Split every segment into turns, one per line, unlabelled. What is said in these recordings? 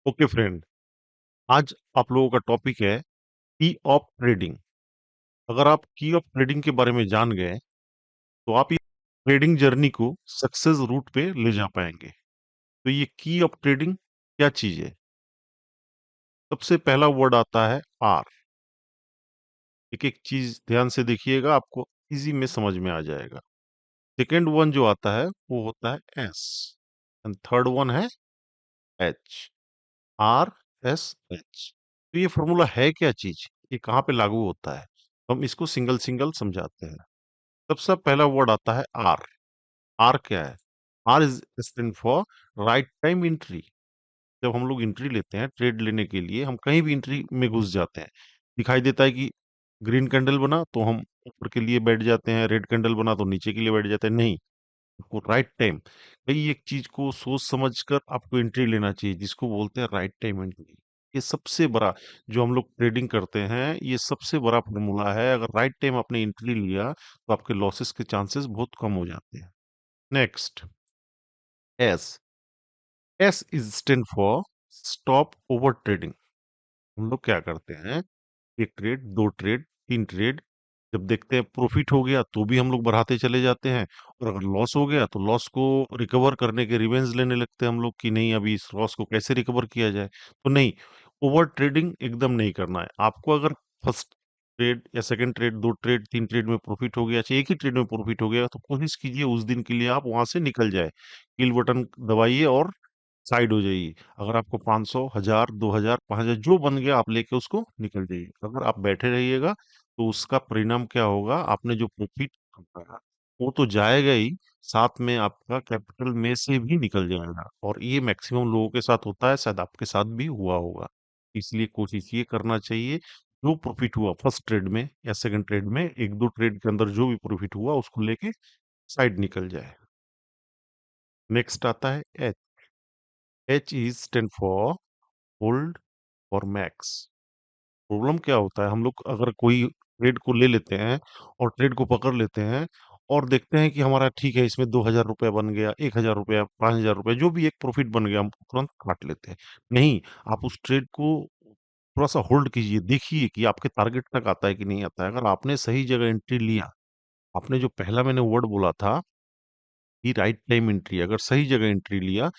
Okay friend, आज आप लोगों का टॉपिक है की ऑफ ट्रेडिंग। अगर आप की ऑफ ट्रेडिंग के बारे में जान गए तो आप इस ट्रेडिंग जर्नी को सक्सेस रूट पे ले जा पाएंगे। तो ये की ऑफ ट्रेडिंग क्या चीज है? सबसे पहला वर्ड आता है आर। एक एक चीज ध्यान से देखिएगा, आपको इजी में समझ में आ जाएगा। सेकेंड वन जो आता है वो होता है एस, एंड थर्ड वन है एच। R S H. तो ये फॉर्मूला है क्या चीज, ये कहाँ पे लागू होता है? हम इसको सिंगल सिंगल समझाते हैं। सबसे पहला वर्ड आता है आर। आर क्या है? R is stand for right time entry. जब हम लोग एंट्री लेते हैं ट्रेड लेने के लिए, हम कहीं भी एंट्री में घुस जाते हैं, दिखाई देता है कि ग्रीन कैंडल बना तो हम ऊपर के लिए बैठ जाते हैं, रेड कैंडल बना तो नीचे के लिए बैठ जाते हैं। नहीं, आपको राइट टाइम, कई एक चीज को सोच समझकर आपको एंट्री लेना चाहिए, जिसको बोलते हैं राइट टाइम एंट्री। ये सबसे बड़ा, जो हम लोग ट्रेडिंग करते हैं, ये सबसे बड़ा फॉर्मूला है। अगर राइट टाइम आपने एंट्री लिया तो आपके लॉसेस के चांसेस बहुत कम हो जाते हैं। Next, S. S is stand for stop over trading. हम लोग क्या करते हैं, एक ट्रेड, दो ट्रेड, तीन ट्रेड, जब देखते हैं प्रॉफिट हो गया तो भी हम लोग बढ़ाते चले जाते हैं, और अगर लॉस हो गया तो लॉस को रिकवर करने के रिवेंज लेने लगते हैं हम लोग कि नहीं, अभी इस लॉस को कैसे रिकवर किया जाए। तो नहीं, ओवर ट्रेडिंग एकदम नहीं करना है आपको। अगर फर्स्ट ट्रेड या सेकंड ट्रेड, दो ट्रेड, तीन ट्रेड में प्रॉफिट हो गया, चाहे एक ही ट्रेड में प्रॉफिट हो गया, तो कोशिश कीजिए उस दिन के लिए आप वहां से निकल जाए। किल बटन दबाइए और साइड हो जाइए। अगर आपको 500, 1000, 2000, 5000 जो बन गया आप लेके उसको निकल जाइए। अगर आप बैठे रहिएगा तो उसका परिणाम क्या होगा, आपने जो प्रॉफिट कमाया वो तो जाएगा ही, साथ में आपका कैपिटल में से भी निकल जाएगा। और ये मैक्सिमम लोगों के साथ होता है, शायद आपके साथ भी हुआ होगा। इसलिए कोशिश ये करना चाहिए, जो प्रॉफिट हुआ फर्स्ट ट्रेड में या सेकंड ट्रेड में, एक दो ट्रेड के अंदर जो भी प्रॉफिट हुआ उसको लेके साइड निकल जाए। नेक्स्ट आता है H. H is stand for hold और मैक्स। प्रॉब्लम क्या होता है, हम लोग अगर कोई ट्रेड को ले लेते हैं और ट्रेड को पकड़ लेते हैं और देखते हैं कि हमारा ठीक है, इसमें 2000 रुपया बन गया, 1000 रुपया, 5000 रुपया, जो भी एक प्रॉफिट बन गया, हम तुरंत काट लेते हैं। नहीं, आप उस ट्रेड को थोड़ा सा होल्ड कीजिए, देखिए कि आपके टारगेट तक आता है कि नहीं आता है। अगर आपने सही जगह एंट्री लिया, आपने जो पहला मैंने वर्ड बोला था कि राइट टाइम एंट्री, अगर सही जगह एंट्री लिया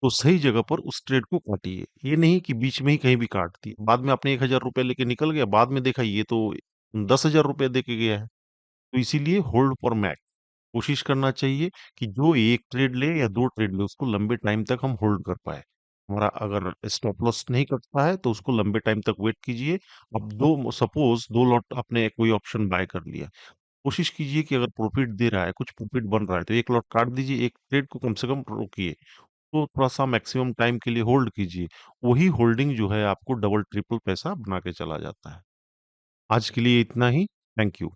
तो सही जगह पर उस ट्रेड को काटिए। ये नहीं कि बीच में ही कहीं भी काट दिए, बाद में आपने 1000 रुपया लेके निकल गया, बाद में देखा ये तो 10,000 रुपया दे के गया है। तो इसीलिए होल्ड फॉर मैक्स कोशिश करना चाहिए कि जो एक ट्रेड ले या दो ट्रेड ले, उसको लंबे टाइम तक हम होल्ड कर पाए। हमारा अगर स्टॉप लॉस नहीं कटता है तो उसको लंबे टाइम तक वेट कीजिए। अब दो, सपोज दो लॉट आपने कोई ऑप्शन बाय कर लिया, कोशिश कीजिए कि अगर प्रॉफिट दे रहा है, कुछ प्रॉफिट बन रहा है, तो एक लॉट काट दीजिए, एक ट्रेड को कम से कम रोकिए, तो थोड़ा-सा मैक्सिमम टाइम के लिए होल्ड कीजिए। वही होल्डिंग जो है आपको डबल ट्रिपल पैसा बना के चला जाता है। आज के लिए इतना ही। Thank you.